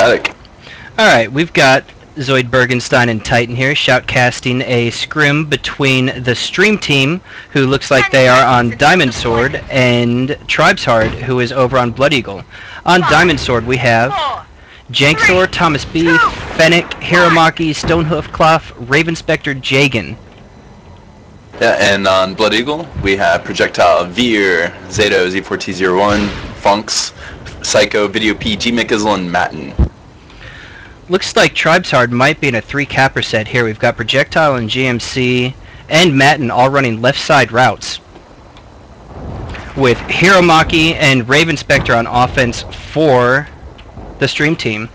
Static. Alright, we've got Zoid Bergenstein and Titan here, shoutcasting a scrim between the stream team, who looks like they are on Diamond Sword, and Tribeshard, who is over on Blood Eagle. On Diamond Sword we have Janksor, Thomas B, Fennec, Hiromaki, Stonehoof Cloth, Raven Spectre, Jagan. Yeah, and on Blood Eagle, we have Projectile, Veer, Zato, Z4T01, Funks, Psycho, Video P, G Mickizzle, and Matten. Looks like Tribeshard might be in a 3-capper set here. We've got Projectile and GMC and Matten all running left side routes, with Hiromaki and Raven Spectre on offense for the stream team.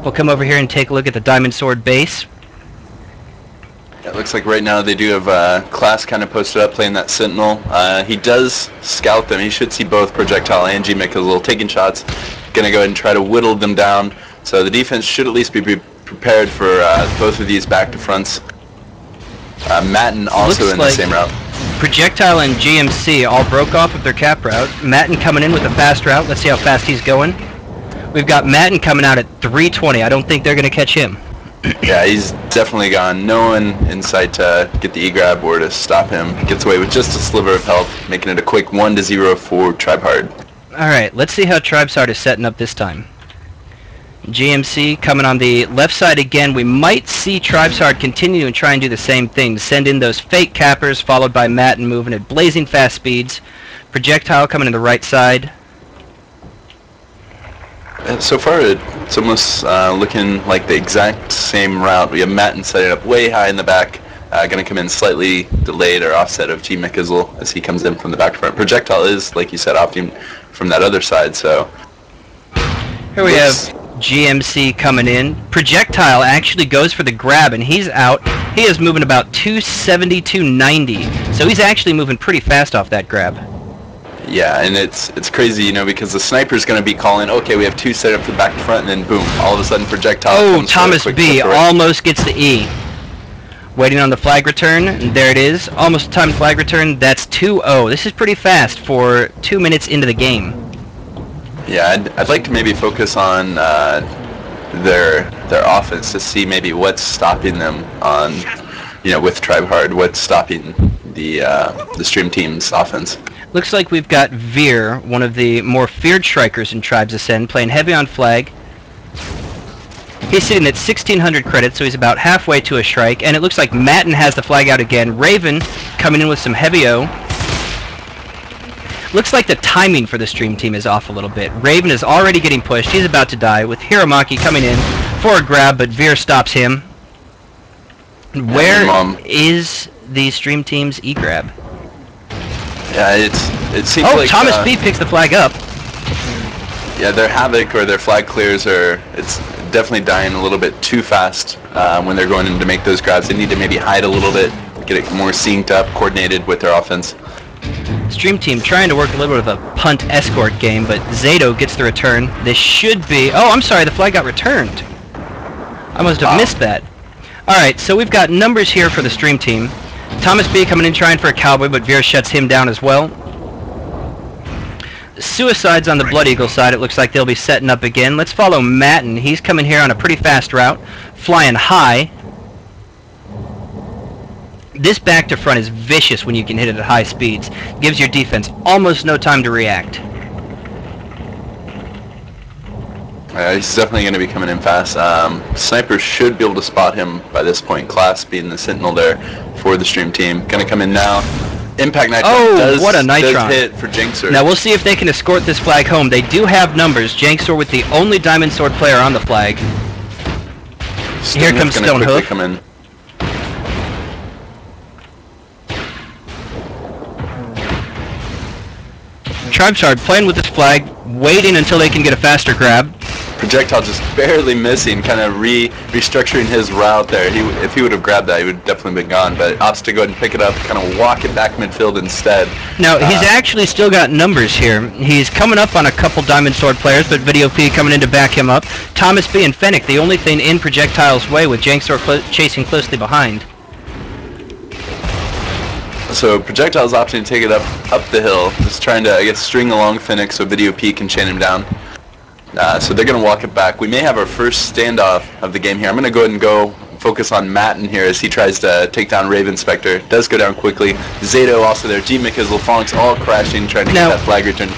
We'll come over here and take a look at the Diamond Sword base. It looks like right now they do have Class kind of posted up playing that Sentinel. He does scout them. He should see both Projectile and G Mickizzle taking shots. Going to go ahead and try to whittle them down. So the defense should at least be prepared for both of these back to fronts. Matten also in the same route. Projectile and GMC all broke off of their cap route. Matten coming in with a fast route. Let's see how fast he's going. We've got Matten coming out at 320. I don't think they're going to catch him. Yeah, he's definitely gone. No one in sight to get the E-grab or to stop him. He gets away with just a sliver of health, making it a quick 1-0 for Tribeshard. Alright, let's see how Tribeshard is setting up this time. GMC coming on the left side again. We might see Tribeshard continue and try and do the same thing. Send in those fake cappers, followed by Matten moving at blazing fast speeds. Projectile coming to the right side. So far, it's almost looking like the exact same route. We have Matten setting up way high in the back, going to come in slightly delayed or offset of G Mickizzle as he comes in from the back to front. Projectile is, like you said, opting from that other side. So here we have GMC coming in. Projectile actually goes for the grab, and he's out. He is moving about 270, 290. So he's actually moving pretty fast off that grab. Yeah, and it's crazy, you know, because the sniper's going to be calling, okay, we have two set up to the back to front, and then boom, all of a sudden Projectile comes Thomas B almost gets the E. Waiting on the flag return, and there it is. Almost timed flag return. That's 2-0. This is pretty fast for 2 minutes into the game. Yeah, I'd like to maybe focus on their offense to see maybe what's stopping them on, you know, with Tribeshard, what's stopping the stream team's offense. Looks like we've got Veer, one of the more feared strikers in Tribes Ascend, playing heavy on flag. He's sitting at 1,600 credits, so he's about halfway to a strike, and it looks like Matten has the flag out again. Raven coming in with some heavy O. Looks like the timing for the stream team is off a little bit. Raven is already getting pushed. He's about to die, with Hiromaki coming in for a grab, but Veer stops him. Where is the stream team's E-grab? Yeah, it seems like... Thomas B picks the flag up. Yeah, their Havoc or their flag clears it's definitely dying a little bit too fast when they're going in to make those grabs. They need to maybe hide a little bit, get it more synced up, coordinated with their offense. Stream team trying to work a little bit of a punt escort game, but Zato gets the return. This should be... Oh, I'm sorry, the flag got returned. I must have missed that. Alright, so we've got numbers here for the stream team. Thomas B coming in trying for a cowboy, but Veer shuts him down as well. Suicides on the Blood Eagle side. It looks like they'll be setting up again. Let's follow Matten. He's coming here on a pretty fast route, flying high. This back to front is vicious when you can hit it at high speeds. Gives your defense almost no time to react. He's definitely going to be coming in fast. Sniper should be able to spot him by this point. Class being the Sentinel there for the stream team. Going to come in now. Impact Nitron what a Nitron. does hit for Janksor. Now we'll see if they can escort this flag home. They do have numbers. Janksor with the only Diamond Sword player on the flag. Here comes Stonehoof. Come in. Tribeshard playing with this flag, waiting until they can get a faster grab. Projectile just barely missing, kind of restructuring his route there. If he would have grabbed that, he would have definitely been gone, but opts to go ahead and pick it up, kind of walk it back midfield instead. Now, he's actually still got numbers here. He's coming up on a couple Diamond Sword players, but Video P coming in to back him up. Thomas B and Fennec, the only thing in Projectile's way, with Janksor chasing closely behind. So Projectile's opting to take it up the hill, just trying to, I guess, string along Fennec so Video P can chain him down. So they're going to walk it back. We may have our first standoff of the game here. I'm going to go ahead and go focus on Matten here as he tries to take down Raven Spectre. Does go down quickly. Zato also there. G-Mick, LaFonk's all crashing, trying to get that flag return.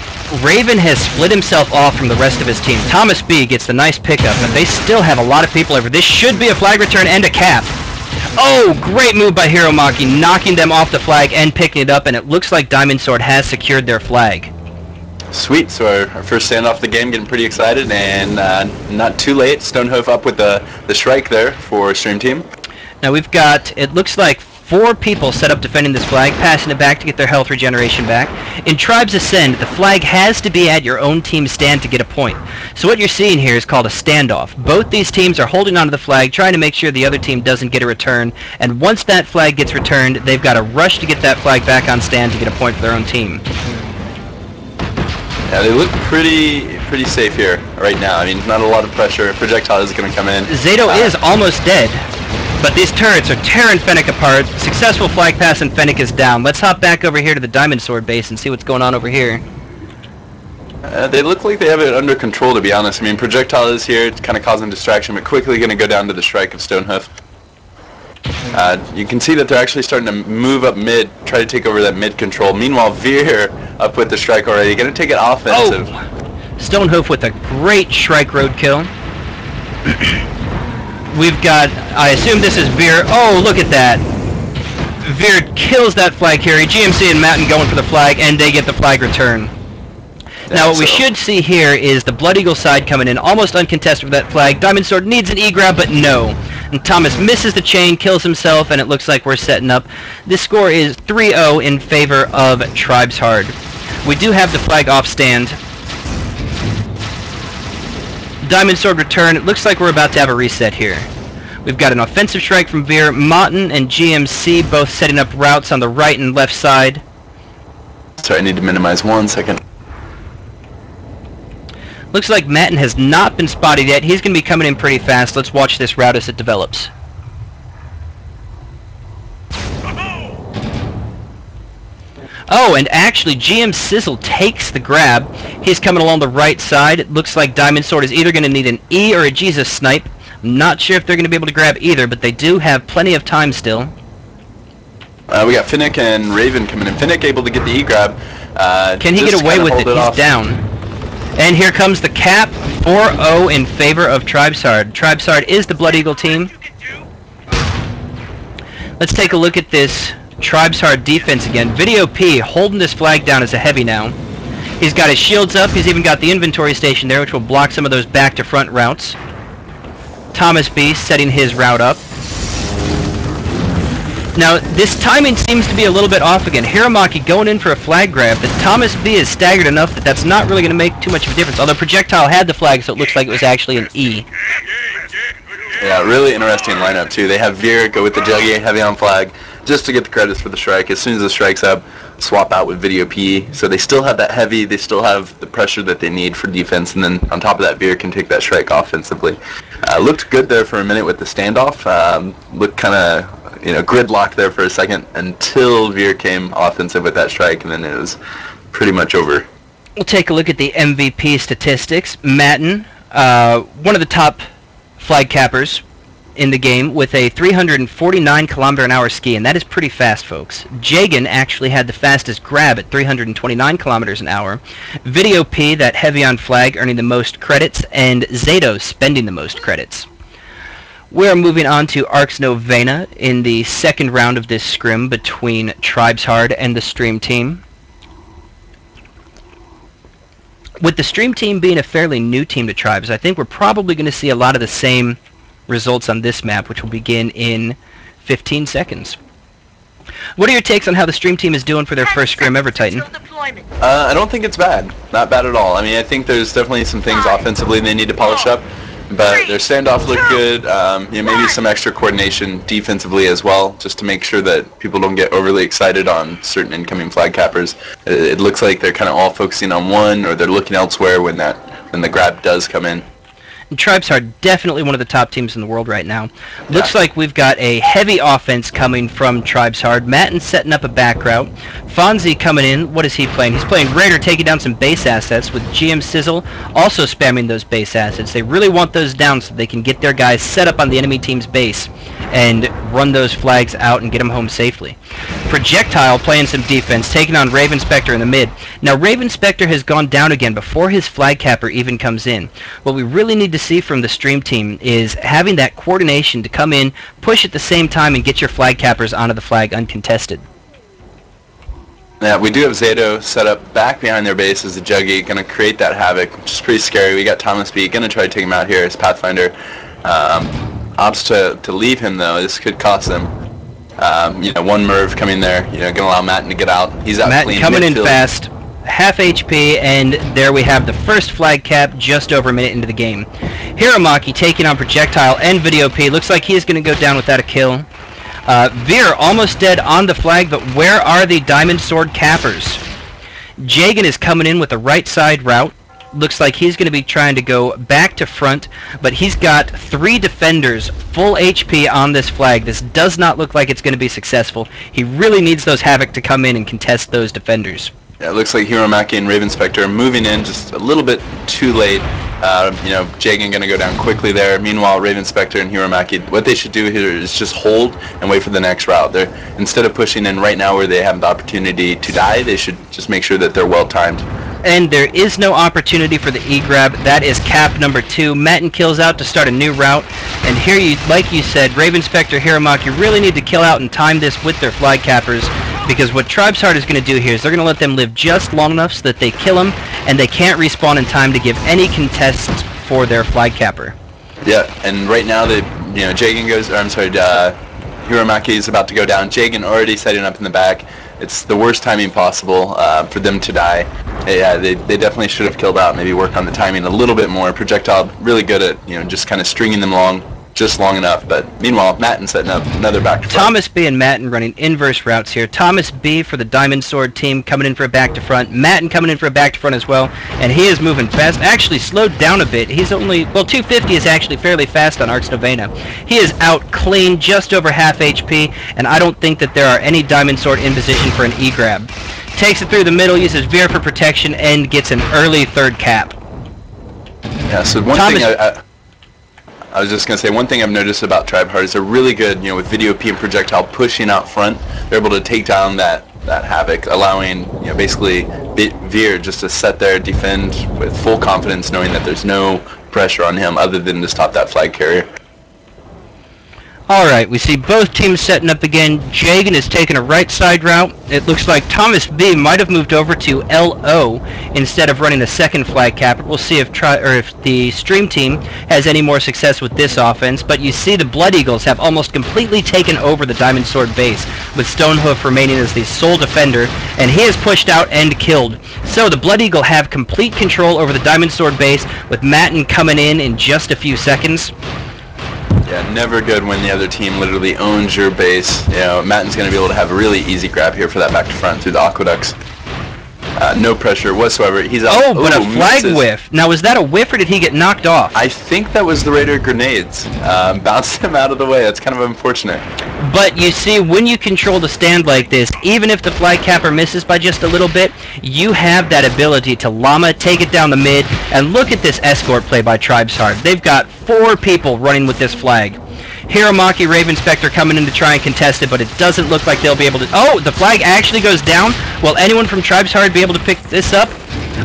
Raven has split himself off from the rest of his team. Thomas B gets the nice pickup, but they still have a lot of people over. This should be a flag return and a cap. Oh, great move by Hiromaki, knocking them off the flag and picking it up, and it looks like Diamond Sword has secured their flag. Sweet, so our first standoff of the game, getting pretty excited, and not too late. Stonehoof up with the strike there for Stream Team. Now we've got, it looks like 4 people set up defending this flag, passing it back to get their health regeneration back. In Tribes Ascend, the flag has to be at your own team's stand to get a point. So what you're seeing here is called a standoff. Both these teams are holding onto the flag, trying to make sure the other team doesn't get a return, and once that flag gets returned, they've got to rush to get that flag back on stand to get a point for their own team. Yeah, they look pretty safe here right now. I mean, not a lot of pressure. Projectile is going to come in. Zato is almost dead. But these turrets are tearing Fennec apart. Successful flag pass and Fennec is down. Let's hop back over here to the Diamond Sword base and see what's going on over here. They look like they have it under control, to be honest. I mean, Projectile is here, it's kind of causing distraction, but quickly going to go down to the strike of Stonehoof. You can see that they're actually starting to move up mid, try to take over that mid control. Meanwhile, Veer up with the strike already, going to take it offensive. Oh! Stonehoof with a great Shrike Road kill. We've got, I assume this is Veer. Oh, look at that. Veer kills that flag carry. GMC and Matten going for the flag, and they get the flag return. Now, what we should see here is the Blood Eagle side coming in, almost uncontested with that flag. Diamond Sword needs an E-grab, but no. And Thomas misses the chain, kills himself, and it looks like we're setting up. This score is 3-0 in favor of Tribeshard. We do have the flag off stand. Diamond Sword return. It looks like we're about to have a reset here. We've got an offensive strike from Veer. Motten and GMC both setting up routes on the right and left side. Sorry, I need to minimize 1 second. Looks like Matten has not been spotted yet. He's going to be coming in pretty fast. Let's watch this route as it develops. Oh, and actually GM Sizzle takes the grab. He's coming along the right side. It looks like Diamond Sword is either going to need an E or a Jesus snipe. I'm not sure if they're going to be able to grab either, but they do have plenty of time still. We got Finnick and Raven coming in. Finnick able to get the E-grab. Can he get away with it? He's down. And here comes the cap, 4-0 in favor of Tribeshard. Tribeshard is the Blood Eagle team. Let's take a look at this Tribeshard defense again. Video P holding this flag down as a heavy now. He's got his shields up. He's even got the inventory station there, which will block some of those back to front routes. Thomas B setting his route up. Now, this timing seems to be a little bit off again. Hiromaki going in for a flag grab, but Thomas B is staggered enough that that's not really going to make too much of a difference. Although Projectile had the flag, so it looks like it was actually an E. Yeah, really interesting lineup, too. They have Veer go with the Juggy, heavy on flag, just to get the credits for the strike. As soon as the strike's up, swap out with Video P. So they still have that heavy, they still have the pressure that they need for defense, and then on top of that, Veer can take that strike offensively. Looked good there for a minute with the standoff. Looked kind of, gridlocked there for a second until Veer came offensive with that strike, and then it was pretty much over. We'll take a look at the MVP statistics. Matten, one of the top flag cappers in the game with a 349 km/h ski, and that is pretty fast, folks. Jagan actually had the fastest grab at 329 km/h. Video P, that heavy on flag, earning the most credits, and Zato spending the most credits. We're moving on to Arx Novena in the second round of this scrim between Tribeshard and the Stream Team. With the Stream Team being a fairly new team to Tribes, I think we're probably going to see a lot of the same results on this map, which will begin in 15 seconds. What are your takes on how the Stream Team is doing for their first scrim ever, Titan? I don't think it's bad. Not bad at all. I mean, I think there's definitely some things offensively they need to polish up, but their standoff looked good. Maybe some extra coordination defensively as well, just to make sure that people don't get overly excited on certain incoming flag cappers. It looks like they're kind of all focusing on one, or they're looking elsewhere when the grab does come in. And Tribeshard, definitely one of the top teams in the world right now. Looks like we've got a heavy offense coming from Tribeshard. Mattin setting up a back route. Fonzie coming in. What is he playing? He's playing Raider, taking down some base assets, with GM Sizzle also spamming those base assets. They really want those down so they can get their guys set up on the enemy team's base and run those flags out and get them home safely. Projectile playing some defense, taking on Raven Spectre in the mid. Now Raven Spectre has gone down again before his flag capper even comes in. What we really need to see from the stream team is having that coordination to come in, push at the same time, and get your flag cappers onto the flag uncontested. Yeah, we do have Zato set up back behind their base as a Juggy, going to create that havoc, which is pretty scary. We got Thomas B going to try to take him out here as Pathfinder. Opts to leave him though. This could cost them. One Merv coming there, going to allow Mattin to get out. He's out clean. Mattin coming in fast, half HP, and there we have the first flag cap just over a minute into the game. Hiromaki taking on Projectile and Video P. Looks like he is going to go down without a kill. Veer almost dead on the flag, but where are the Diamond Sword cappers? Jagan is coming in with a right side route. Looks like he's going to be trying to go back to front, but he's got 3 defenders full HP on this flag. This does not look like it's going to be successful. He really needs those Havoc to come in and contest those defenders. Yeah, it looks like Hiromaki and Raven Spectre are moving in just a little bit too late. Jagan going to go down quickly there. Meanwhile, Raven Spectre and Hiromaki, what they should do here is just hold and wait for the next route. Instead of pushing in right now where they have the opportunity to die, they should just make sure that they're well timed. And there is no opportunity for the E-grab. That is cap number 2. Mattin kills out to start a new route. And here, like you said, Raven Spectre, Hiromaki really need to kill out and time this with their flag cappers, because what Tribeshard is going to do here is they're going to let them live just long enough so that they kill them, and they can't respawn in time to give any contests for their flag capper. Yeah, and right now Jagan goes, Hiromaki is about to go down. Jagan already setting up in the back. It's the worst timing possible for them to die. Yeah, they definitely should have killed out. Maybe work on the timing a little bit more. Projectile really good at just kind of stringing them along just long enough. But meanwhile, Mattin setting up another back to front. Thomas B and Mattin running inverse routes here. Thomas B for the Diamond Sword team coming in for a back to front. Mattin coming in for a back to front as well. And he is moving fast. Actually slowed down a bit. He's only, 250 is actually fairly fast on Arx Novena. He is out clean, just over half HP, and I don't think that there are any Diamond Sword in position for an E-grab. Takes it through the middle, uses Veer for protection, and gets an early third cap. Yeah, so one thing I was just going to say, one thing I've noticed about Tribeshard is they're really good, with Video P and Projectile pushing out front. They're able to take down that Havoc, allowing, basically Veer just to sit there, defend with full confidence, knowing that there's no pressure on him other than to stop that flag carrier. Alright, we see both teams setting up again. Jagan is taking a right side route. It looks like Thomas B might have moved over to LO instead of running a second flag capper. We'll see if the stream team has any more success with this offense. But you see the Blood Eagles have almost completely taken over the Diamond Sword base, with Stonehoof remaining as the sole defender, and he is pushed out and killed. So the Blood Eagle have complete control over the Diamond Sword base, with Mattin coming in just a few seconds. Yeah, never good when the other team literally owns your base. Mattin's going to be able to have a really easy grab here for that back to front through the aqueducts. No pressure whatsoever. He's out. Oh, but a flag whiff. Now, was that a whiff or did he get knocked off? I think that was the Raider grenades. Bounced him out of the way. That's kind of unfortunate. But you see, when you control the stand like this, even if the flag capper misses by just a little bit, you have that ability to llama, take it down the mid, and look at this escort play by Tribeshard. They've got 4 people running with this flag. Hiromaki, Raven Spectre coming in to try and contest it, but it doesn't look like they'll be able to... Oh, the flag actually goes down. Will anyone from Tribeshard be able to pick this up?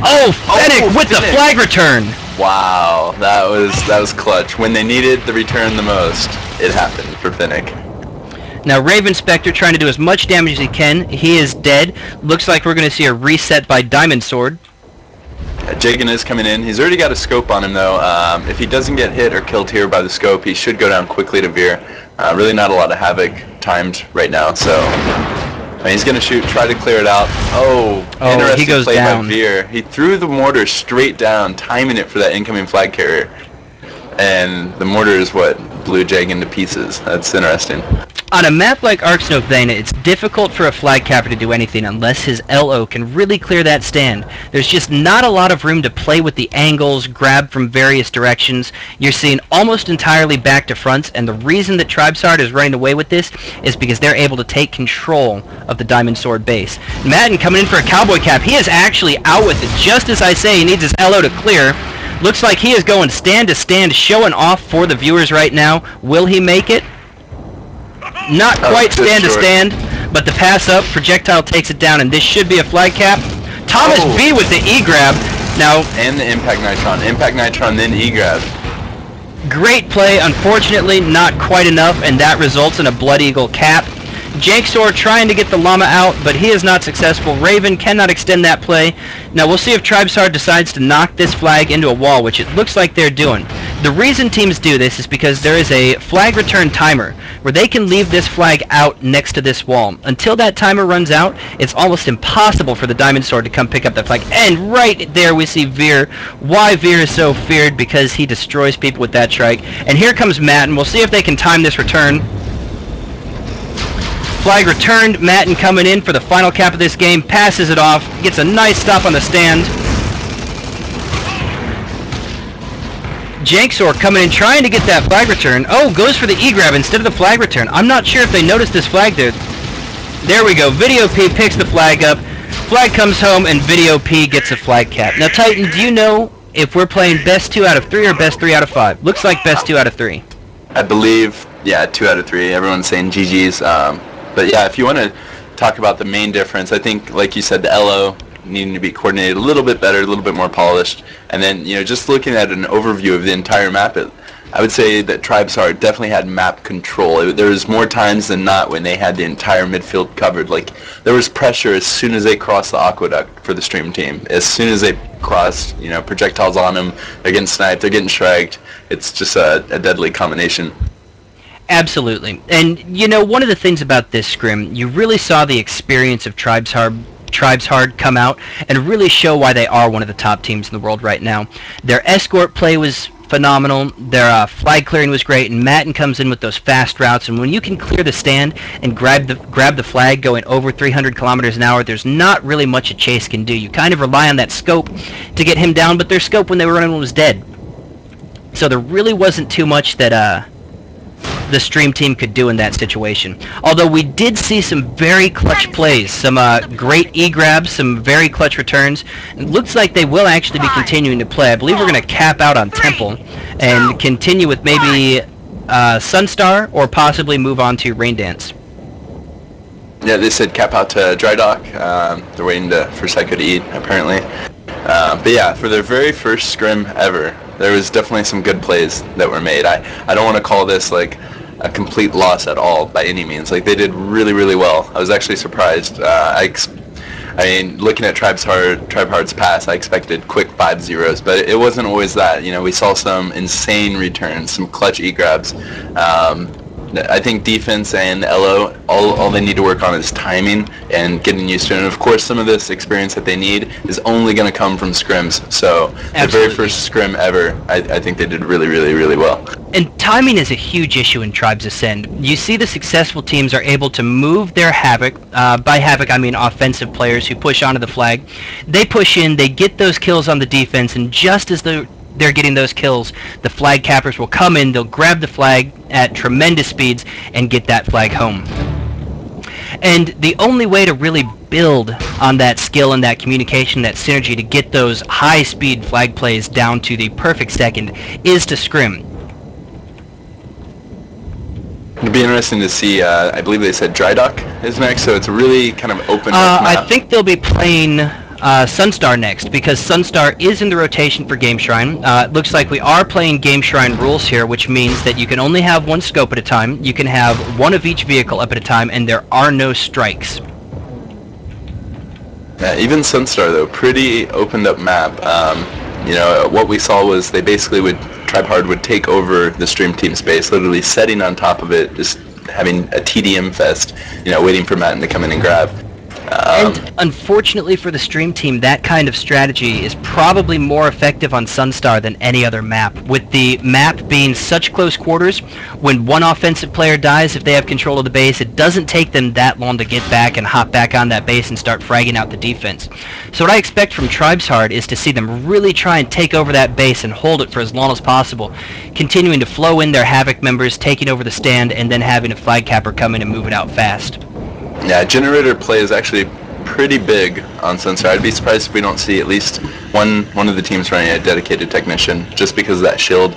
Oh, Fennec with the flag return! Wow, that was clutch. When they needed the return the most, it happened for Fennec. Now Raven Spectre trying to do as much damage as he can. He is dead. Looks like we're going to see a reset by Diamond Sword. Jagan is coming in. He's already got a scope on him, though. If he doesn't get hit or killed here by the scope, he should go down quickly to Veer. Really not a lot of Havoc timed right now, so... he's going to shoot, try to clear it out. Interesting he goes play down. By Veer. He threw the mortar straight down, timing it for that incoming flag carrier. And the mortar is what blew Jagan to pieces. That's interesting. On a map like Arx Novena, it's difficult for a flag capper to do anything unless his LO can really clear that stand. There's just not a lot of room to play with the angles, grab from various directions. You're seeing almost entirely back to fronts, and the reason that Tribeshard is running away with this is because they're able to take control of the Diamond Sword base. Madden coming in for a cowboy cap. He is actually out with it. Just as I say, he needs his LO to clear. Looks like he is going stand to stand, showing off for the viewers right now. Will he make it? Not quite stand to stand, but the pass up, projectile takes it down, and this should be a flag cap. Thomas B with the E-grab. Now, and the Impact Nitron, then E-grab. Great play, unfortunately not quite enough, and that results in a Blood Eagle cap. Janksor trying to get the llama out, but he is not successful. Raven cannot extend that play. Now we'll see if Tribeshard decides to knock this flag into a wall, which it looks like they're doing. The reason teams do this is because there is a flag return timer where they can leave this flag out next to this wall. Until that timer runs out, it's almost impossible for the Diamond Sword to come pick up that flag. And right there we see Veer. Why Veer is so feared? Because he destroys people with that strike. And here comes Matt, and we'll see if they can time this return. Flag returned, Matten coming in for the final cap of this game, passes it off, gets a nice stop on the stand. Janksor coming in, trying to get that flag return. Oh, goes for the E-grab instead of the flag return. I'm not sure if they noticed this flag there. There we go, Video P picks the flag up, flag comes home, and Video P gets a flag cap. Now, Titan, do you know if we're playing best 2 out of 3 or best 3 out of 5? Looks like best 2 out of 3. I believe, yeah, 2 out of 3. Everyone's saying GG's. But yeah, if you want to talk about the main difference, I think, like you said, the LO needing to be coordinated a little bit better, a little bit more polished. And then, you know, just looking at an overview of the entire map, I would say that Tribeshard definitely had map control. There was more times than not when they had the entire midfield covered. Like, there was pressure as soon as they crossed the aqueduct for the stream team. As soon as they crossed, you know, projectiles on them, they're getting sniped, they're getting striked. It's just a deadly combination. Absolutely. And, you know, one of the things about this scrim, you really saw the experience of Tribeshard come out and really show why they are one of the top teams in the world right now. Their escort play was phenomenal, their flag clearing was great, and Matten comes in with those fast routes, and when you can clear the stand and grab the flag going over 300 kilometers an hour, there's not really much a chase can do. You kind of rely on that scope to get him down, but their scope when they were running was dead. So there really wasn't too much that the stream team could do in that situation. Although we did see some very clutch plays, some great E-grabs, some very clutch returns. It looks like they will actually be continuing to play. I believe we're going to cap out on Temple and continue with maybe Sunstar or possibly move on to Rain Dance. Yeah, they said cap out to Dry Dock. They're waiting for Psycho to eat, apparently. But yeah, for their very first scrim ever, there was definitely some good plays that were made. I don't want to call this like a complete loss at all by any means. Like, they did really, really well. I was actually surprised. I mean, looking at Tribeshard's pass, I expected quick 5-0s, but it wasn't always that. You know, we saw some insane returns, some clutch E-grabs. I think defense and LO, all they need to work on is timing and getting used to it. And of course, some of this experience that they need is only going to come from scrims. So the very first scrim ever, I think they did really, really, really well. And timing is a huge issue in Tribes Ascend. You see the successful teams are able to move their Havoc. By Havoc, I mean offensive players who push onto the flag. They push in, they get those kills on the defense, and just as they're getting those kills, the flag cappers will come in, they'll grab the flag at tremendous speeds and get that flag home. And the only way to really build on that skill and that communication, that synergy, to get those high-speed flag plays down to the perfect second is to scrim. It'd be interesting to see, I believe they said Dry Dock is next, so it's a really kind of open up map. I think they'll be playing Sunstar next, because Sunstar is in the rotation for Game Shrine. It looks like we are playing Game Shrine rules here, which means that you can only have one scope at a time, you can have one of each vehicle up at a time, and there are no strikes. Yeah, even Sunstar, though, pretty opened up map. You know, what we saw was they basically Tribeshard would take over the stream team space, literally setting on top of it, just having a TDM fest, you know, waiting for Matten to come in and grab. And unfortunately for the stream team, that kind of strategy is probably more effective on Sunstar than any other map. With the map being such close quarters, when one offensive player dies, if they have control of the base, it doesn't take them that long to get back and hop back on that base and start fragging out the defense. So what I expect from Tribeshard is to see them really try and take over that base and hold it for as long as possible, continuing to flow in their Havoc members, taking over the stand, and then having a flag capper come in and move it out fast. Yeah, generator play is actually pretty big on Sunstar. I'd be surprised if we don't see at least one of the teams running a dedicated technician, just because of that shield.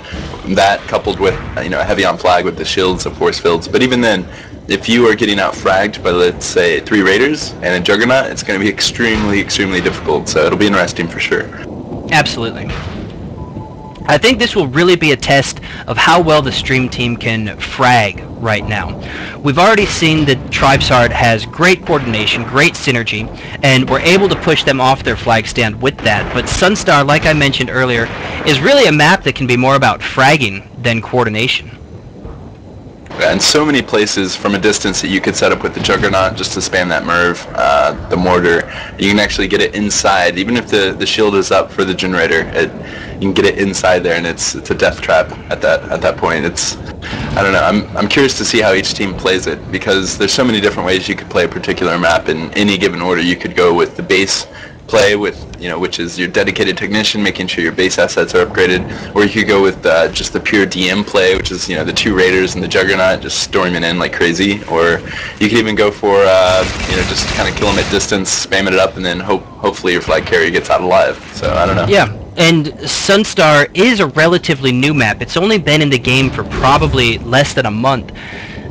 That coupled with a heavy on flag with the shields of force fields. But even then, if you are getting out fragged by, let's say, 3 raiders and a juggernaut, it's going to be extremely, extremely difficult. So it'll be interesting for sure. Absolutely. I think this will really be a test of how well the stream team can frag right now. We've already seen that Tribeshard has great coordination, great synergy, and we're able to push them off their flag stand with that. But Sunstar, like I mentioned earlier, is really a map that can be more about fragging than coordination. And so many places from a distance that you could set up with the Juggernaut just to spam that Merv, the mortar. You can actually get it inside, even if the shield is up for the generator. You can get it inside there, and it's a death trap at that point. I don't know. I'm curious to see how each team plays it, because there's so many different ways you could play a particular map in any given order. You could go with the base play with, which is your dedicated technician, making sure your base assets are upgraded, or you could go with just the pure DM play, which is, the 2 raiders and the Juggernaut just storming in like crazy, or you could even go for, just kind of kill them at distance, spamming it up, and then hopefully your flag carrier gets out alive. So I don't know. Yeah. And Sunstar is a relatively new map. It's only been in the game for probably less than a month.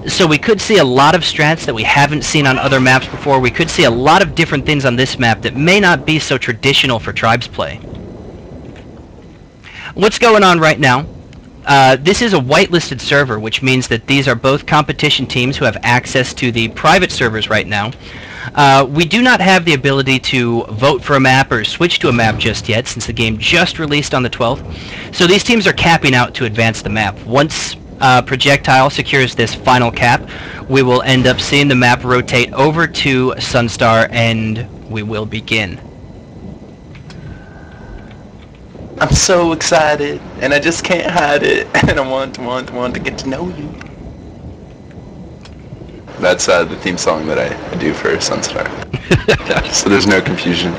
So we could see a lot of strats that we haven't seen on other maps before. We could see a lot of different things on this map that may not be so traditional for Tribes play. What's going on right now? This is a whitelisted server, which means that these are both competition teams who have access to the private servers right now. We do not have the ability to vote for a map or switch to a map just yet, since the game just released on the 12th. So these teams are capping out to advance the map. Once Projectile secures this final cap, we will end up seeing the map rotate over to Sunstar, and we will begin. I'm so excited, and I just can't hide it, and I want to get to know you. That's the theme song that I do for Sunstar. So there's no confusion.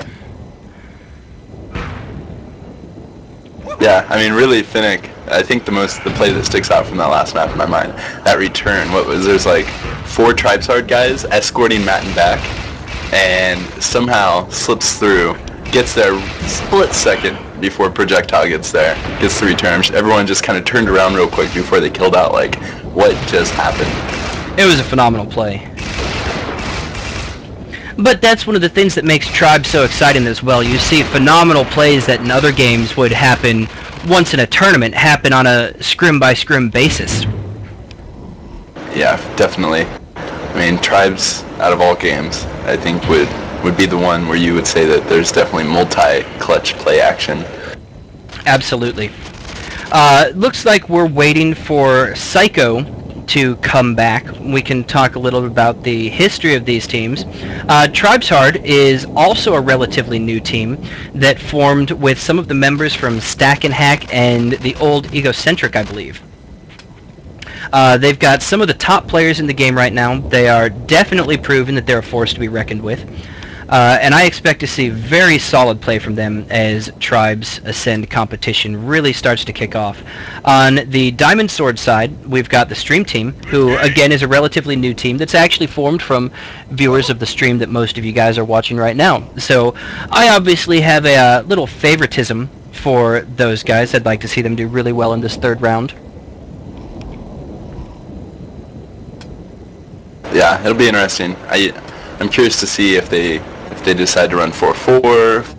Yeah, I mean, really, Finnick, I think the play that sticks out from that last map in my mind, that return, there's like 4 Tribeshard guys escorting Matten back, and somehow slips through, gets there split second before Projectile gets there, gets the return. Everyone just kind of turned around real quick before they killed out, like, what just happened? It was a phenomenal play. But that's one of the things that makes Tribes so exciting as well. You see phenomenal plays that in other games would happen once in a tournament, happen on a scrim-by-scrim basis. Yeah, definitely. I mean, Tribes, out of all games, I think would be the one where you would say that there's definitely multi-clutch play action. Absolutely. Looks like we're waiting for Psycho to come back. We can talk a little bit about the history of these teams. Tribeshard is also a relatively new team that formed with some of the members from Stack and Hack and the old Egocentric, I believe. They've got some of the top players in the game right now. They are definitely proven that they're a force to be reckoned with. And I expect to see very solid play from them as Tribes Ascend competition really starts to kick off. On the Diamond Sword side, we've got the Stream team, who again is a relatively new team that's actually formed from viewers of the stream that most of you guys are watching right now. So I obviously have a little favoritism for those guys. I'd like to see them do really well in this 3rd round. Yeah, it'll be interesting. I'm curious to see if they decide to run 4-4.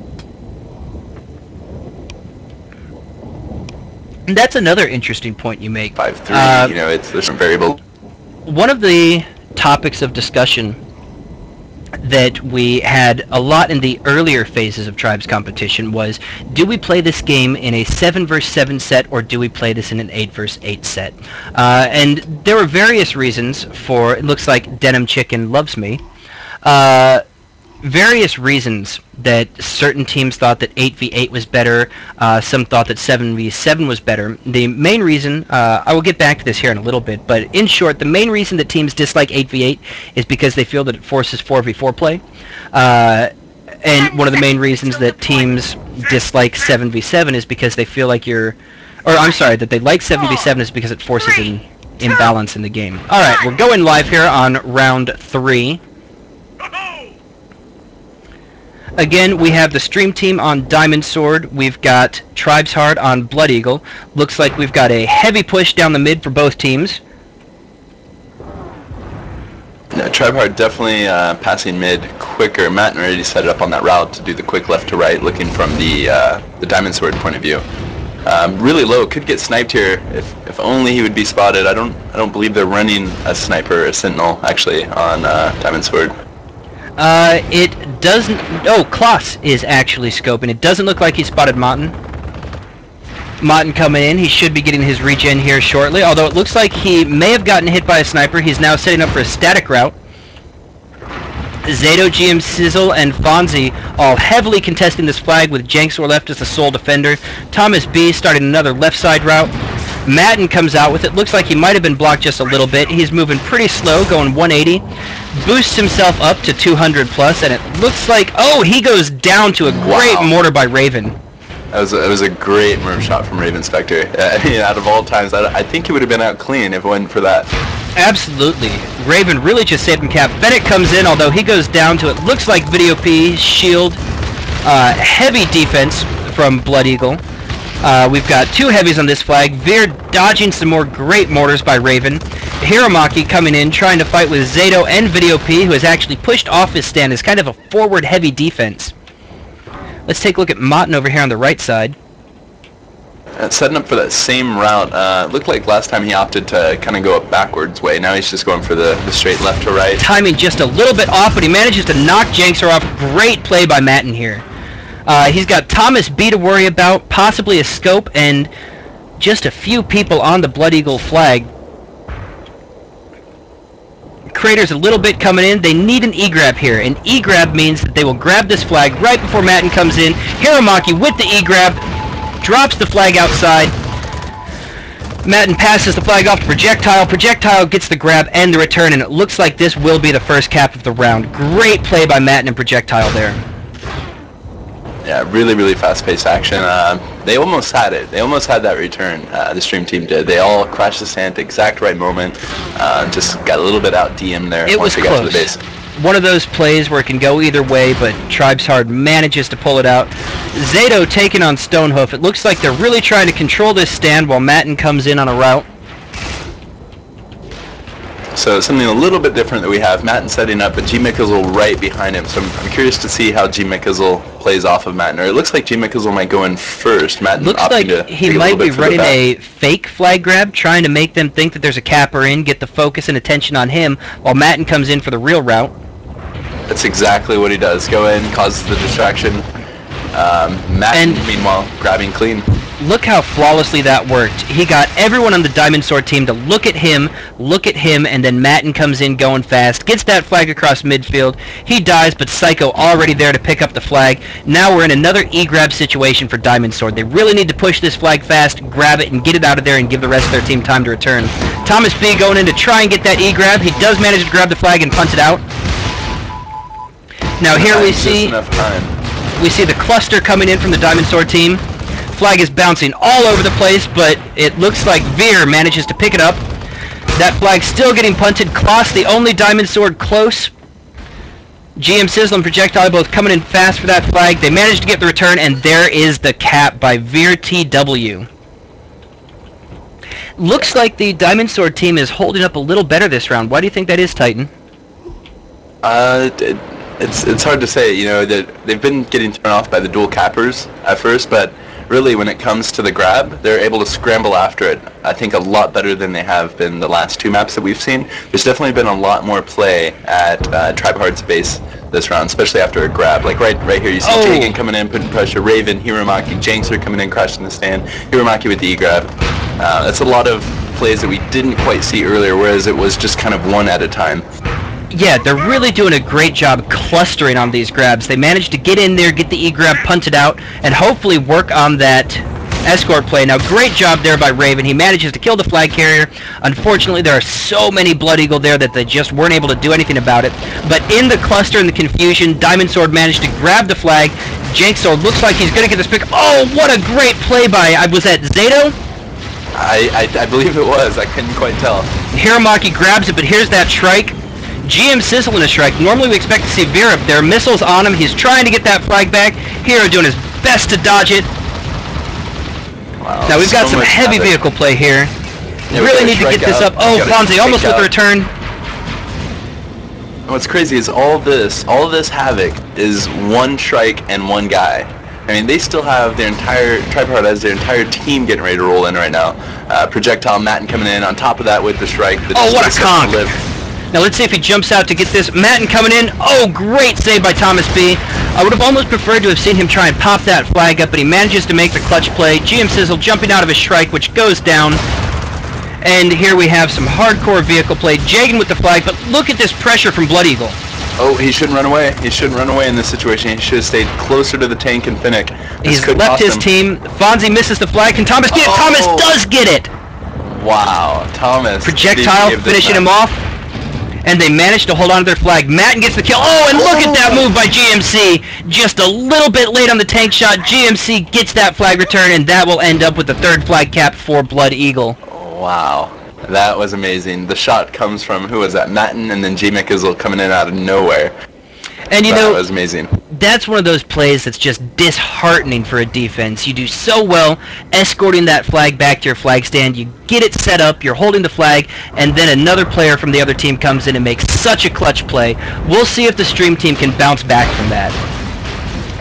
And that's another interesting point you make. 5-3, there's some variable. One of the topics of discussion that we had a lot in the earlier phases of Tribes competition was, do we play this game in a 7 vs 7 set, or do we play this in an 8 vs 8 set? And there were various reasons for, it looks like Denim Chicken loves me. various reasons that certain teams thought that 8v8 was better, some thought that 7v7 was better. The main reason, I will get back to this here in a little bit, but in short, the main reason that teams dislike 8v8 is because they feel that it forces 4v4 play. And one of the main reasons that teams dislike 7v7 is because they feel like that they like 7v7 is because it forces an imbalance in the game. Alright, we're going live here on round 3. Again, we have the stream team on Diamond Sword. We've got Tribeshard on Blood Eagle. Looks like we've got a heavy push down the mid for both teams. Yeah, Tribeshard definitely passing mid quicker. Matt already set it up on that route to do the quick left to right, looking from the Diamond Sword point of view. Really low, could get sniped here if only he would be spotted. I don't believe they're running a sniper, a sentinel actually on Diamond Sword. It doesn't. Oh, Klaus is actually scoping. It doesn't look like he spotted Motten. Motten coming in. He should be getting his regen here shortly. Although it looks like he may have gotten hit by a sniper. He's now setting up for a static route. Zato, GM Sizzle, and Fonzie all heavily contesting this flag with Janksor left as the sole defender. Thomas B starting another left side route. Madden comes out with it. Looks like he might have been blocked just a little bit. He's moving pretty slow, going 180. Boosts himself up to 200 plus, and it looks like, oh, he goes down to a great mortar by Raven. It was a great murm shot from Raven Spectre. I mean, out of all times, I think he would have been out clean if it wasn't for that. Absolutely. Raven really just saved him cap. Bennett comes in, although he goes down to it. Looks like Video P, shield, heavy defense from Blood Eagle. We've got 2 heavies on this flag. Veer dodging some more great mortars by Raven. Hiromaki coming in, trying to fight with Zato and Video P, who has actually pushed off his stand as kind of a forward heavy defense. Let's take a look at Motten over here on the right side. Setting up for that same route. Looked like last time he opted to kind of go a backwards way. Now he's just going for the straight left to right. Timing just a little bit off, but he manages to knock Janksor off. Great play by Matten here. He's got Thomas B to worry about, possibly a scope, and just a few people on the Blood Eagle flag. Crater's a little bit coming in. They need an E-grab here. An E-grab means that they will grab this flag right before Matten comes in. Hiromaki with the E-grab drops the flag outside. Matten passes the flag off to Projectile. Projectile gets the grab and the return, and it looks like this will be the first cap of the round. Great play by Matten and Projectile there. Yeah, really, really fast-paced action. They almost had it. They almost had that return. The stream team did. They all crashed the sand at the exact right moment. Just got a little bit out DM there once they got to the base. One of those plays where it can go either way, but Tribeshard manages to pull it out. Zato taking on Stonehoof. It looks like they're really trying to control this stand while Matten comes in on a route. So something a little bit different that we have. Matten setting up, but G-Mickizzle right behind him. So I'm curious to see how G-Mickizzle plays off of Matten. Or it looks like G-Mickizzle might go in first. Matten looks like he might be running a fake flag grab, trying to make them think that there's a capper in, get the focus and attention on him, while Matten comes in for the real route. That's exactly what he does. Go in, causes the distraction. Matten, meanwhile, grabbing clean. Look how flawlessly that worked. He got everyone on the Diamond Sword team to look at him, and then Matten comes in going fast, gets that flag across midfield. He dies, but Psycho already there to pick up the flag. Now we're in another E-grab situation for Diamond Sword. They really need to push this flag fast, grab it, and get it out of there and give the rest of their team time to return. Thomas B going in to try and get that E-grab. He does manage to grab the flag and punt it out. Now here we see the cluster coming in from the Diamond Sword team. Flag is bouncing all over the place, but it looks like Veer manages to pick it up. That flag still getting punted. Kloss, the only Diamond Sword close. GM Sizzle and Projectile both coming in fast for that flag. They managed to get the return, and there is the cap by Veer TW. Looks like the Diamond Sword team is holding up a little better this round. Why do you think that is, Titan? It's hard to say. You know, that they've been getting turned off by the dual cappers at first, but really when it comes to the grab, they're able to scramble after it, I think, a lot better than they have been the last 2 maps that we've seen. There's definitely been a lot more play at Tribeshard's base this round, especially after a grab. Like right here, you see Kagan coming in, putting pressure, Raven, Hiromaki, Janksor coming in, crashing the stand, Hiromaki with the E-grab. That's a lot of plays that we didn't quite see earlier, whereas it was just kind of one at a time. Yeah, they're really doing a great job clustering on these grabs. They managed to get in there, get the E-grab punted out, and hopefully work on that escort play. Now, great job there by Raven. He manages to kill the flag carrier. Unfortunately, there are so many Blood Eagle there that they just weren't able to do anything about it. But in the cluster and the confusion, Diamond Sword managed to grab the flag. Jank Sword looks like he's going to get this pick. Oh, what a great play by, was that Zato? I believe it was. I couldn't quite tell. Hiromaki grabs it, but here's that strike. GM Sizzle in a strike. Normally we expect to see Veer up there. Missiles on him. He's trying to get that flag back. Hero doing his best to dodge it. Wow, now we've got some heavy vehicle play here. Yeah, really need to get this up. Oh, Fonzie almost with the return. What's crazy is all this havoc is one strike and one guy. I mean, they still have their entire Tribeshard has their entire team getting ready to roll in right now. Projectile Matten coming in on top of that with the strike. Oh, what a conk! Now let's see if he jumps out to get this. Matten coming in. Oh, great save by Thomas B. I would have almost preferred to have seen him try and pop that flag up, but he manages to make the clutch play. GM Sizzle jumping out of his strike, which goes down. And here we have some hardcore vehicle play. Jagan with the flag, but look at this pressure from Blood Eagle. Oh, he shouldn't run away. He shouldn't run away in this situation. He should have stayed closer to the tank and Finnick. He's left his team. Fonzie misses the flag. Can Thomas get it? Thomas does get it! Wow, Thomas. Projectile finishing him off. And they manage to hold on to their flag. Matten gets the kill. Oh, and look at that move by GMC. Just a little bit late on the tank shot. GMC gets that flag return, and that will end up with the third flag cap for Blood Eagle. Wow. That was amazing. The shot comes from, who was that? Matten, and then G-Mickle coming in out of nowhere. And you know, that was amazing. That's one of those plays that's just disheartening for a defense. You do so well escorting that flag back to your flag stand. You get it set up, you're holding the flag, and then another player from the other team comes in and makes such a clutch play. We'll see if the stream team can bounce back from that.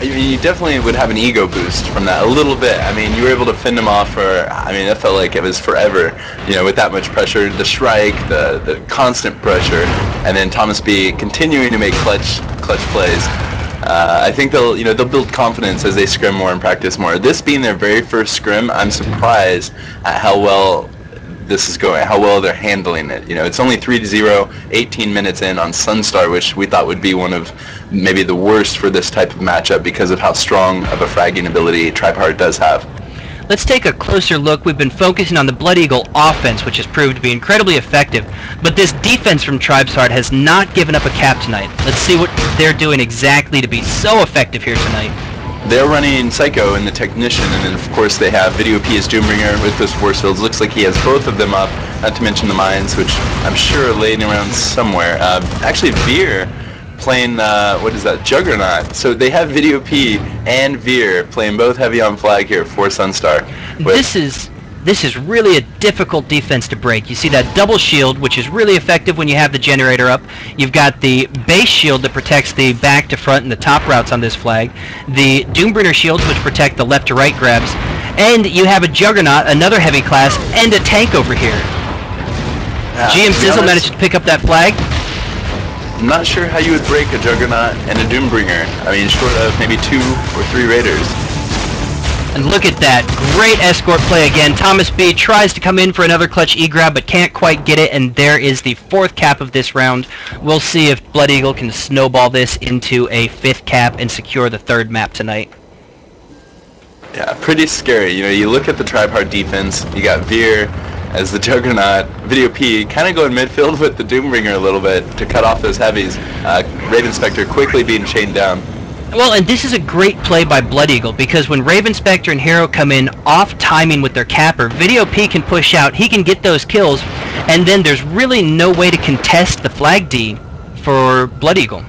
I mean, you definitely would have an ego boost from that, a little bit. I mean, you were able to fend him off for, I mean, it felt like it was forever, you know, with that much pressure, the strike, the constant pressure, and then Thomas B continuing to make clutch plays. I think they'll build confidence as they scrim more and practice more. This being their very first scrim, I'm surprised at how well this is going, how well they're handling it. You know, it's only 3-0, 18 minutes in on Sunstar, which we thought would be one of maybe the worst for this type of matchup because of how strong of a fragging ability Tribeshard does have. Let's take a closer look. We've been focusing on the Blood Eagle offense, which has proved to be incredibly effective, but this defense from Tribeshard has not given up a cap tonight. Let's see what they're doing exactly to be so effective here tonight. They're running Psycho in the Technician, and then of course they have Video P as Doombringer with those force fields. Looks like he has both of them up, not to mention the mines, which I'm sure are laying around somewhere. Actually, Veer playing, what is that, Juggernaut. So they have Video P and Veer playing both heavy on flag here for Sunstar. This is really a difficult defense to break. You see that double shield, which is really effective when you have the generator up. You've got the base shield that protects the back to front and the top routes on this flag. The Doombringer shields, which protect the left to right grabs. And you have a Juggernaut, another heavy class, and a tank over here. GM Sizzle managed to pick up that flag. I'm not sure how you would break a Juggernaut and a Doombringer. I mean, short of maybe 2 or 3 Raiders. And look at that, great escort play again. Thomas B tries to come in for another clutch E-grab, but can't quite get it, and there is the 4th cap of this round. We'll see if Blood Eagle can snowball this into a 5th cap and secure the 3rd map tonight. Yeah, pretty scary. You know, you look at the Tribeshard defense, you got Veer as the Juggernaut, Video P kind of going midfield with the Doombringer a little bit to cut off those heavies. Raven Spectre quickly being chained down. Well, and this is a great play by Blood Eagle, because when Raven Spectre and Hero come in off timing with their capper, Video P can push out, he can get those kills, and then there's really no way to contest the flag D for Blood Eagle.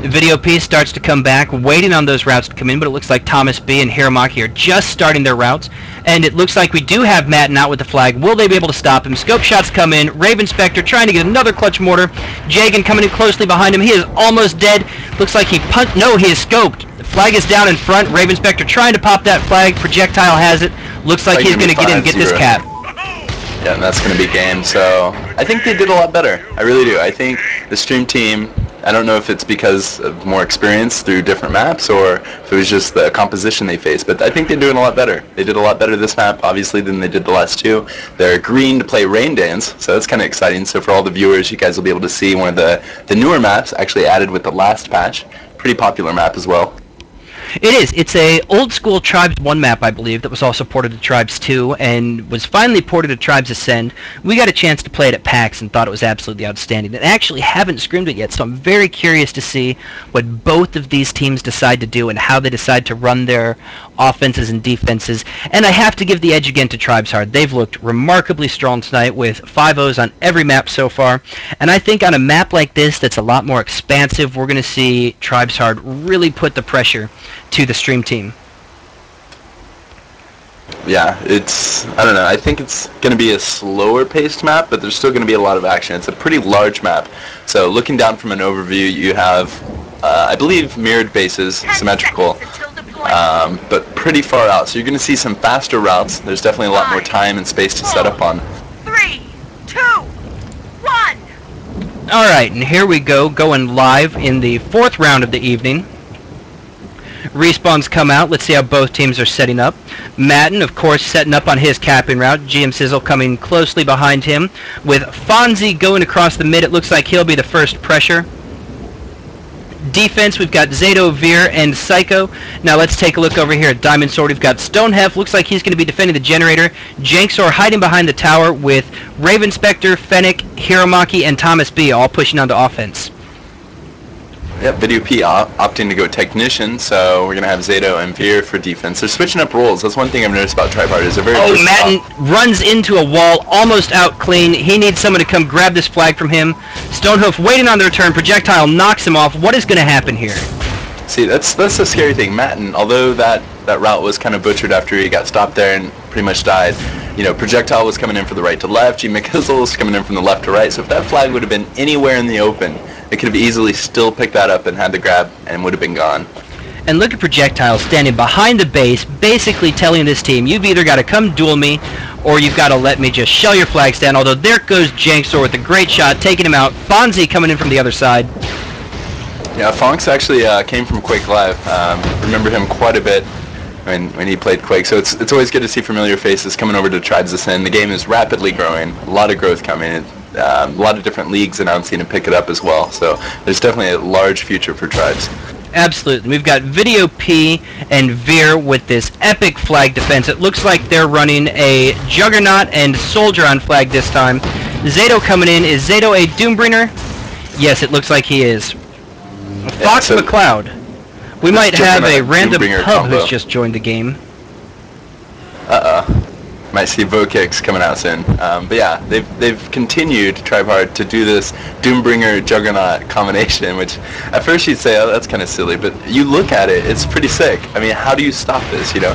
Video P starts to come back, waiting on those routes to come in, but it looks like Thomas B and Hiromaki are just starting their routes, and it looks like we do have Matten out with the flag. Will they be able to stop him? Scope shots come in. Raven Spectre trying to get another clutch mortar. Jagan coming in closely behind him. He is almost dead. Looks like he no, he is scoped. The flag is down in front. Raven Spectre trying to pop that flag. Projectile has it. Looks like he's going to get in and get this cap. Yeah, and that's going to be game. So I think they did a lot better. I really do. I think the stream team I don't know if it's because of more experience through different maps or if it was just the composition they faced, but I think they're doing a lot better. They did a lot better this map, obviously, than they did the last two. They're green to play Rain Dance, so that's kind of exciting. So for all the viewers, you guys will be able to see one of the newer maps actually added with the last patch. Pretty popular map as well. It is. It's a old school Tribes 1 map, I believe, that was also ported to Tribes 2 and was finally ported to Tribes Ascend. We got a chance to play it at PAX and thought it was absolutely outstanding. And actually haven't scrimmed it yet, so I'm very curious to see what both of these teams decide to do and how they decide to run their offenses and defenses. And I have to give the edge again to Tribeshard. They've looked remarkably strong tonight with 5-0s on every map so far. And I think on a map like this that's a lot more expansive, we're going to see Tribeshard really put the pressure to the stream team. Yeah, I don't know, I think it's going to be a slower paced map, but there's still going to be a lot of action. It's a pretty large map. So looking down from an overview, you have, I believe, mirrored bases, symmetrical, but pretty far out. So you're going to see some faster routes. There's definitely a lot more time and space to set up on. 3, 2, 1. Alright, and here we go, going live in the 4th round of the evening. Respawns come out. Let's see how both teams are setting up. Madden, of course, setting up on his capping route. GM Sizzle coming closely behind him. With Fonzie going across the mid, it looks like he'll be the first pressure. Defense, we've got Zato, Veer, and Psycho. Now let's take a look over here at Diamond Sword. We've got Stonehef. Looks like he's going to be defending the generator. Janksor hiding behind the tower with Raven Spectre, Fennec, Hiromaki, and Thomas B. all pushing onto offense. Yep, Video P opting to go Technician, so we're going to have Zato and Veer for defense. They're switching up roles. That's one thing I've noticed about Tribeshard is they're very versatile. Madden runs into a wall, almost out clean. He needs someone to come grab this flag from him. Stonehoof waiting on the return. Projectile knocks him off. What is going to happen here? See, that's the scary thing. Madden, although that route was kind of butchered after he got stopped there and pretty much died, you know, Projectile was coming in from the right to left. G. McKizzle was coming in from the left to right. So if that flag would have been anywhere in the open, it could have easily still picked that up and had the grab and would have been gone. And look at Projectile standing behind the base, basically telling this team, you've either got to come duel me, or you've got to let me just shell your flags down. Although there goes Janksor with a great shot, taking him out. Fonzie coming in from the other side. Yeah, Fonks actually came from Quake Live. Remember him quite a bit when he played Quake. So it's always good to see familiar faces coming over to Tribes Ascend. The game is rapidly growing. A lot of growth coming. A lot of different leagues announcing to pick it up as well. So there's definitely a large future for Tribes. Absolutely. We've got Video P and Veer with this epic flag defense. It looks like they're running a Juggernaut and Soldier on flag this time. Zato coming in. Is Zato a Doombringer? Yes, it looks like he is. Fox McCloud. We might have a random pub who's just joined the game. Might see Vokix coming out soon. But yeah, they've continued to try hard to do this Doombringer Juggernaut combination, which at first you'd say, oh, that's kind of silly, but you look at it, it's pretty sick. I mean, how do you stop this, you know?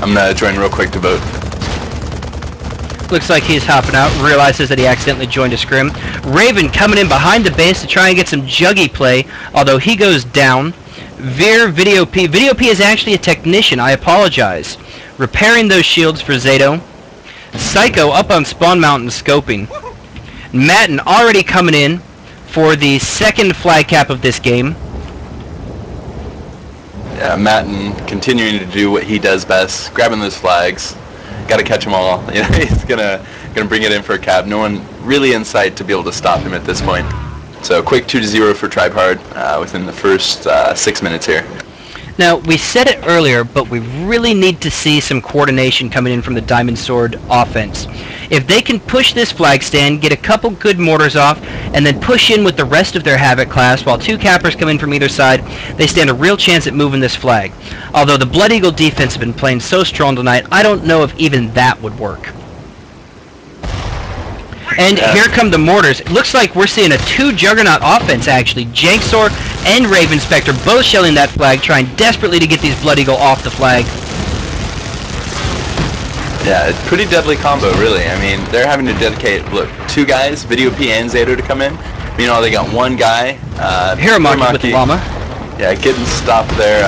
I'm gonna join real quick to vote. Looks like he's hopping out, realizes that he accidentally joined a scrim. Raven coming in behind the base to try and get some juggy play, although he goes down. Veer, Video P. Video P is actually a technician, I apologize. Repairing those shields for Zato. Psycho up on Spawn Mountain scoping. Madden already coming in for the second flag cap of this game. Yeah, Madden continuing to do what he does best, grabbing those flags. Got to catch them all. You know, he's gonna bring it in for a cap. No one really in sight to be able to stop him at this point. So quick 2-0 for Tribeshard within the first 6 minutes here. Now, we said it earlier, but we really need to see some coordination coming in from the Diamond Sword offense. If they can push this flag stand, get a couple good mortars off, and then push in with the rest of their Havoc class, while two cappers come in from either side, they stand a real chance at moving this flag. Although the Blood Eagle defense has been playing so strong tonight, I don't know if even that would work. And here come the mortars. It looks like we're seeing a 2 Juggernaut offense, actually. Janksor and Raven Spectre both shelling that flag, trying desperately to get these Blood Eagle off the flag. Yeah, it's pretty deadly combo, really. I mean, they're having to dedicate, look, 2 guys, Video P and Zato to come in. Meanwhile, they got 1 guy, Hiromaki with the llama. Yeah, getting stopped there,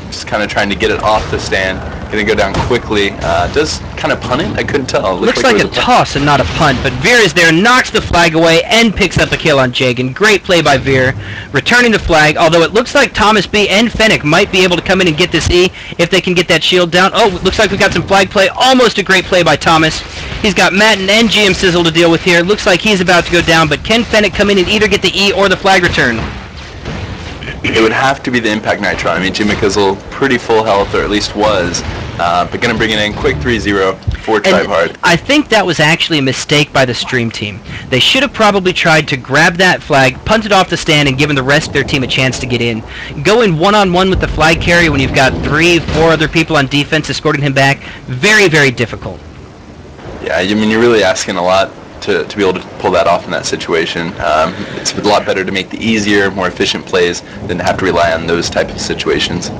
just kind of trying to get it off the stand. Gonna go down quickly. Does kind of punt it? I couldn't tell. Looks like a toss and not a punt, but Veer is there, knocks the flag away, and picks up a kill on Jagan. Great play by Veer, returning the flag, although it looks like Thomas B and Fennec might be able to come in and get this E if they can get that shield down. Oh, looks like we got some flag play. Almost a great play by Thomas. He's got Matten and GM Sizzle to deal with here. Looks like he's about to go down, but can Fennec come in and either get the E or the flag return? It would have to be the Impact Nitro. I mean, Jim McKizzle, pretty full health, or at least was, but going to bring it in quick 3-0 for Tribeshard. I think that was actually a mistake by the stream team. They should have probably tried to grab that flag, punt it off the stand, and given the rest of their team a chance to get in. Going one-on-one with the flag carrier when you've got 3-4 other people on defense escorting him back, very, very difficult. Yeah, I mean, you're really asking a lot to be able to pull that off in that situation. It's a lot better to make the easier, more efficient plays than to have to rely on those type of situations.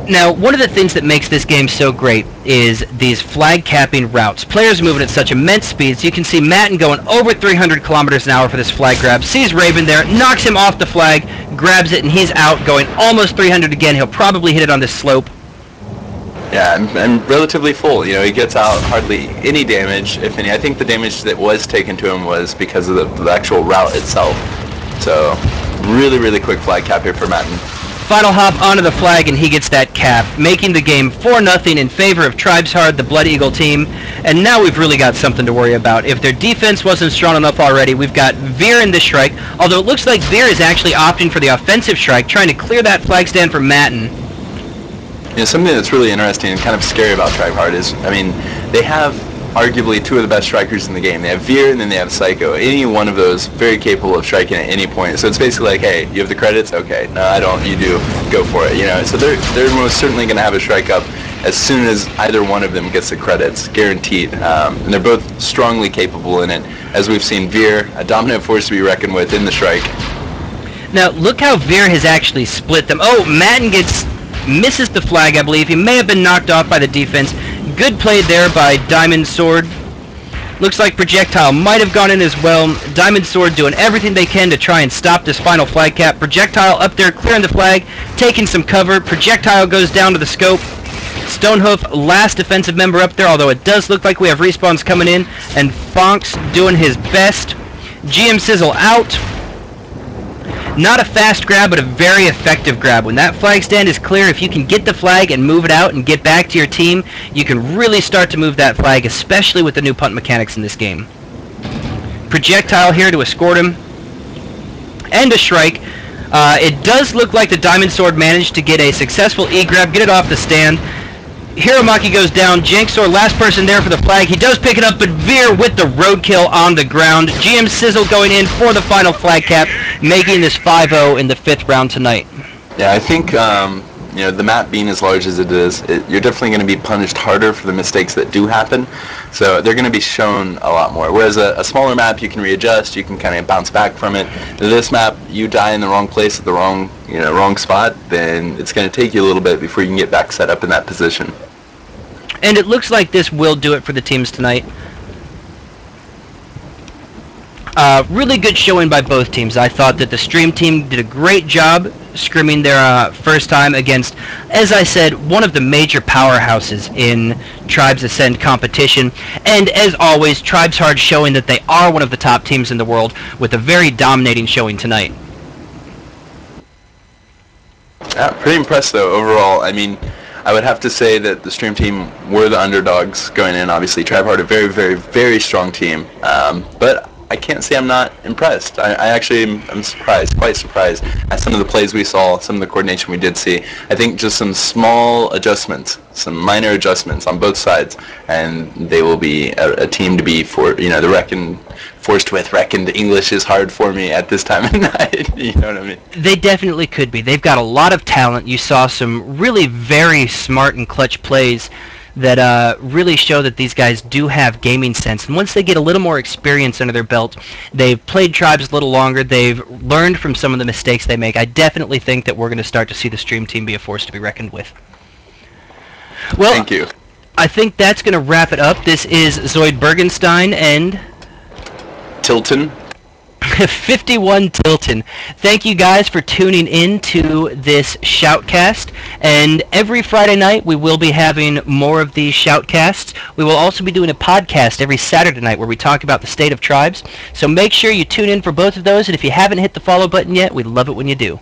Now, one of the things that makes this game so great is these flag capping routes. Players moving at such immense speeds. You can see Matten going over 300 kilometers an hour for this flag grab. Sees Raven there, knocks him off the flag, grabs it, and he's out, going almost 300 again. He'll probably hit it on this slope. Yeah, and relatively full. You know, he gets out hardly any damage, if any. I think the damage that was taken to him was because of the actual route itself. So, really, really quick flag cap here for Matten. Final hop onto the flag, and he gets that cap, making the game 4-0 in favor of Tribeshard, the Blood Eagle team. And now we've really got something to worry about. If their defense wasn't strong enough already, we've got Veer in the strike, although it looks like Veer is actually opting for the offensive strike, trying to clear that flag stand from Matten. You know, something that's really interesting and kind of scary about Tribeshard is, I mean, they have arguably two of the best strikers in the game. They have Veer and then they have Psycho. Any one of those very capable of striking at any point. So it's basically like, hey, you have the credits? Okay. No, I don't. You do. Go for it. You know. So they're most certainly going to have a strike up as soon as either one of them gets the credits, guaranteed. And they're both strongly capable in it. As we've seen, Veer, a dominant force to be reckoned with in the strike. Now look how Veer has actually split them. Oh, Matten misses the flag, I believe. He may have been knocked off by the defense. Good play there by Diamond Sword. Looks like Projectile might have gone in as well. Diamond Sword doing everything they can to try and stop this final flag cap. Projectile up there clearing the flag, taking some cover. Projectile goes down to the scope. Stonehoof, last defensive member up there, although it does look like we have respawns coming in. And Fonks doing his best. GM Sizzle out. Not a fast grab, but a very effective grab. When that flag stand is clear, if you can get the flag and move it out and get back to your team, you can really start to move that flag, especially with the new punt mechanics in this game. Projectile here to escort him. And a strike. It does look like the Diamond Sword managed to get a successful E-grab, get it off the stand. Hiromaki goes down. Janksor, last person there for the flag. He does pick it up, but Veer with the roadkill on the ground. GM Sizzle going in for the final flag cap, making this 5-0 in the 5th round tonight. Yeah, I think you know, the map being as large as it is, you're definitely going to be punished harder for the mistakes that do happen. So they're going to be shown a lot more. Whereas a smaller map, you can readjust, you can kind of bounce back from it. This map, you die in the wrong place at the wrong spot, then it's going to take you a little bit before you can get back set up in that position. And it looks like this will do it for the teams tonight. Really good showing by both teams. I thought that the stream team did a great job scrimming their first time against, as I said, one of the major powerhouses in Tribes Ascend competition. And as always, Tribeshard showing that they are one of the top teams in the world with a very dominating showing tonight. Yeah, pretty impressed though overall. I mean, I would have to say that the stream team were the underdogs going in. Obviously, Tribeshard, a very, very, very strong team. But I can't say I'm not impressed. I actually am surprised, quite surprised at some of the plays we saw, some of the coordination we did see. I think just some small adjustments, some minor adjustments on both sides, and they will be a team to be forced with. Reckoned English is hard for me at this time of night. You know what I mean? They definitely could be. They've got a lot of talent. You saw some really very smart and clutch plays that really show that these guys do have gaming sense. And once they get a little more experience under their belt, they've played Tribes a little longer, they've learned from some of the mistakes they make. I definitely think that we're going to start to see the stream team be a force to be reckoned with. Well, thank you. I think that's going to wrap it up. This is Zoid Bergenstein and... Tilton. 51 Tilton. Thank you guys for tuning in to this Shoutcast. And every Friday night we will be having more of these Shoutcasts. We will also be doing a podcast every Saturday night where we talk about the state of tribes. So make sure you tune in for both of those. And if you haven't hit the follow button yet, we'd love it when you do.